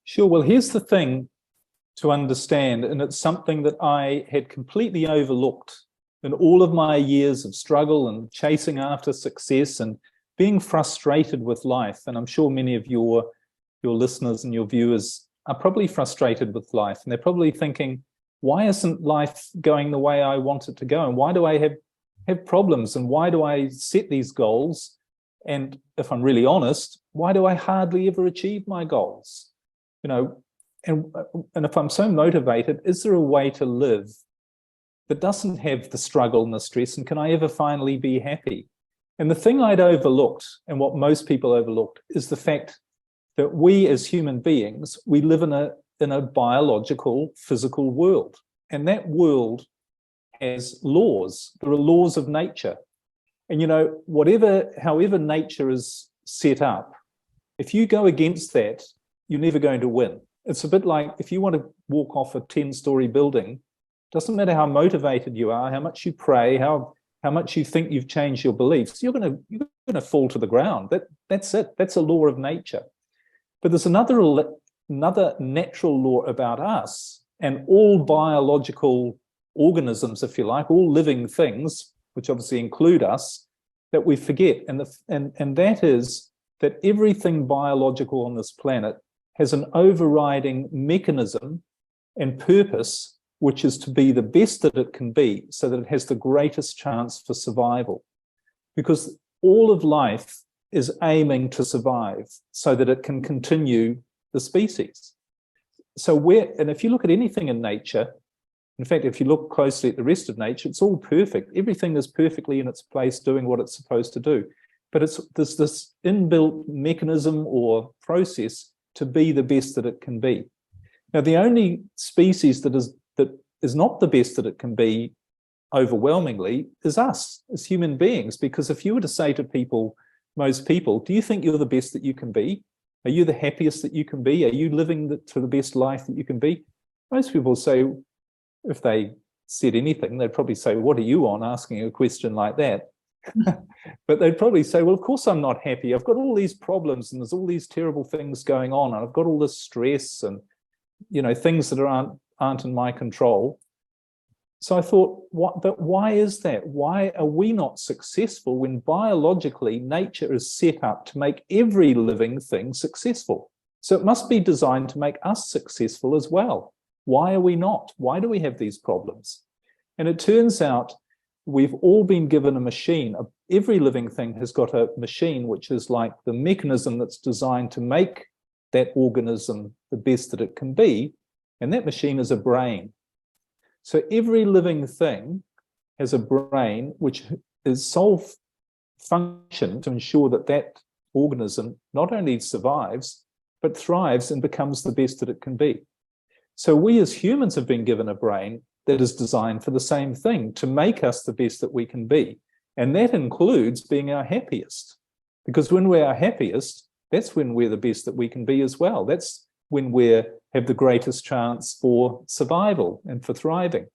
Sure. Well, here's the thing to understand, and it's something that I had completely overlooked in all of my years of struggle and chasing after success and being frustrated with life. And I'm sure many of your listeners and your viewers are probably frustrated with life, and they're probably thinking, why isn't life going the way I want it to go? And why do I have problems? And why do I set these goals? And if I'm really honest, why do I hardly ever achieve my goals? You know, and if I'm so motivated, is there a way to live that doesn't have the struggle and the stress? And can I ever finally be happy? And the thing I'd overlooked, and what most people overlooked, is the fact that we as human beings, we live in a biological, physical world. And that world has laws. There are laws of nature. And, you know, however nature is set up, if you go against that, you're never going to win. It's a bit like if you want to walk off a 10-story building, doesn't matter how motivated you are, how much you pray, how much you think you've changed your beliefs, you're going to fall to the ground. That's it. That's a law of nature. But there's another natural law about us and all biological organisms, if you like, all living things, which obviously include us, that we forget. And that is that everything biological on this planet has an overriding mechanism and purpose, which is to be the best that it can be so that it has the greatest chance for survival. Because all of life is aiming to survive so that it can continue the species. And if you look at anything in nature, in fact, if you look closely at the rest of nature, it's all perfect. Everything is perfectly in its place doing what it's supposed to do. But there's this inbuilt mechanism or process to be the best that it can be. Now, the only species that is not the best that it can be overwhelmingly is us as human beings. Because if you were to say to most people, do you think you're the best that you can be? Are you the happiest that you can be? Are you living to the best life that you can be? Most people say, if they said anything, they'd probably say, what are you on, asking a question like that? But they'd probably say, well, of course I'm not happy. I've got all these problems and there's all these terrible things going on. And I've got all this stress and, you know, things that aren't in my control. So I thought, but why is that? Why are we not successful when biologically nature is set up to make every living thing successful? So it must be designed to make us successful as well. Why are we not? Why do we have these problems? And it turns out we've all been given a machine. Every living thing has got a machine, which is like the mechanism that's designed to make that organism the best that it can be. And that machine is a brain. So every living thing has a brain, which is sole function to ensure that that organism not only survives, but thrives and becomes the best that it can be. So we as humans have been given a brain that is designed for the same thing, to make us the best that we can be. And that includes being our happiest. Because when we're our happiest, that's when we're the best that we can be as well. That's when we have the greatest chance for survival and for thriving.